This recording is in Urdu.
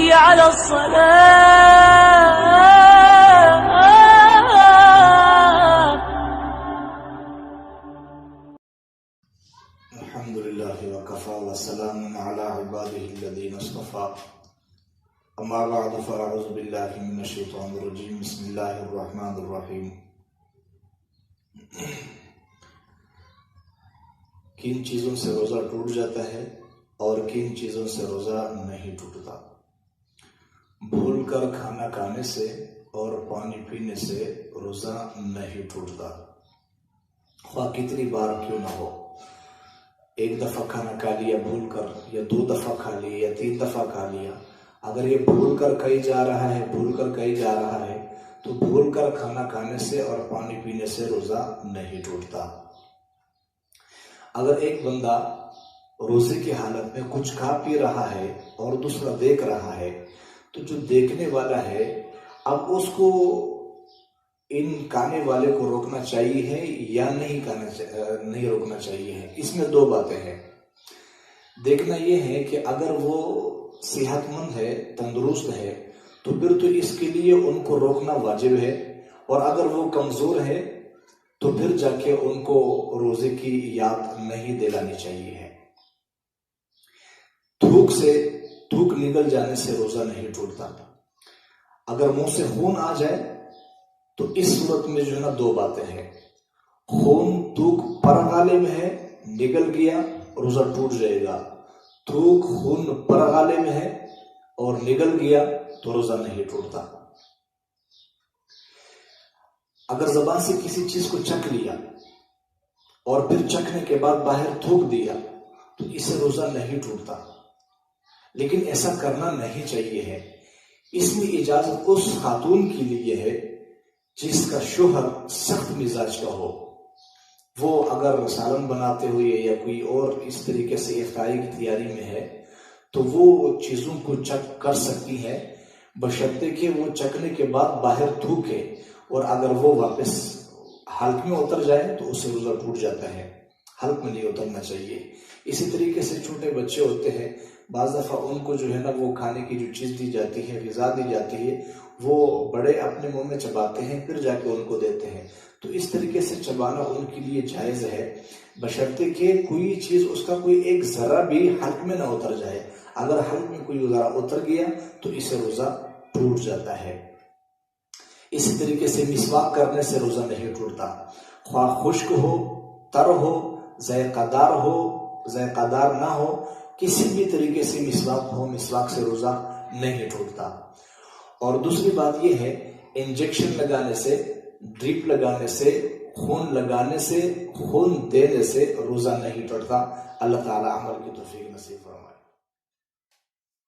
حي على الصلاة. الحمد لله وكفى وسلام على عباده الذين اصطفى. اما بعد فاعوذ بالله من الشیطان الرجیم. بسم اللہ الرحمن الرحیم. کن چیزوں سے روزہ ٹوٹ جاتا ہے اور کن چیزوں سے روزہ نہیں ٹوٹتا؟ بھول کر کھانا کھانے سے اور پانی پینے سے روزہ نہیں ٹوٹتا، خواہ کتنی بار کیوں نہ ہو. ایک دفعہ کھانا کھا لیا بھول کر، یا 2 دفعہ کھا لیا، یا 3 دفعہ کھا لیا، اگر یہ بھول کر کہیں جا رہا ہے تو بھول کر کھانا کھانے سے اور پانی پینے سے روزہ نہیں ٹوٹتا. اگر ایک بندہ روزے کی حالت میں کچھ کھا پی رہا ہے اور دوسرا دیکھ رہا ہے تو جو دیکھنے والا ہے اب اس کو ان کھانے والے کو روکنا چاہیے ہے یا نہیں روکنا چاہیے ہے. اس میں 2 باتیں ہیں. دیکھنا یہ ہے کہ اگر وہ صحت مند ہے، تندرست ہے، تو پھر تو اس کے لیے ان کو روکنا واجب ہے، اور اگر وہ کمزور ہے تو پھر جا کے ان کو روزے کی یاد نہیں دلانی چاہیے ہے. تھوک نکل جانے سے روزہ نہیں ٹوٹتا. اگر منہ سے خون آ جائے تو اس صورت میں جو ہے نا 2 باتیں ہیں. خون تھوک پرغالے میں ہے، نکل گیا، روزہ ٹوٹ جائے گا. تھوک خون پرغالے میں ہے اور نکل گیا تو روزہ نہیں ٹوٹتا. اگر زبان سے کسی چیز کو چکھ لیا اور پھر چکھنے کے بعد باہر تھوک دیا تو اسے روزہ نہیں ٹوٹتا، لیکن ایسا کرنا نہیں چاہیے ہے. اس میں اجازت اس خاتون کے لیے ہے جس کا شوہر سخت مزاج کا ہو. وہ اگر سالن بناتے ہوئے یا کوئی اور اس طریقے سے افطاری کی تیاری میں ہے تو وہ چیزوں کو چک کر سکتی ہے، بشرطے کہ وہ چکنے کے بعد باہر تھوکے، اور اگر وہ واپس حلق میں اتر جائے تو اسے روزہ ٹوٹ جاتا ہے. حلق میں نہیں اترنا چاہیے. اسی طریقے سے چھوٹے بچے ہوتے ہیں، بعض دفعہ ان کو جو ہے نا وہ کھانے کی جو چیز دی جاتی ہے، غذا دی جاتی ہے، وہ بڑے اپنے منہ میں چباتے ہیں پھر جا کے ان کو دیتے ہیں. تو اس طریقے سے چبانا ان کے لیے جائز ہے، بشرطے کہ کوئی چیز اس کا کوئی ایک ذرہ بھی حلق میں نہ اتر جائے. اگر حلق میں کوئی ذرہ اتر گیا تو اسے روزہ ٹوٹ جاتا ہے. اسی طریقے سے مسواک کرنے سے روزہ نہیں ٹوٹتا، خواہ خشک ہو، تر ہو، ذائقہ دار نہ ہو، کسی بھی طریقے سے مسواک سے روزہ نہیں ٹوٹتا. اور دوسری بات یہ ہے، انجیکشن لگانے سے، ڈرپ لگانے سے، خون لگانے سے، خون دینے سے روزہ نہیں ٹوٹتا. اللہ تعالی عمل کی توفیق نصیب فرمائے.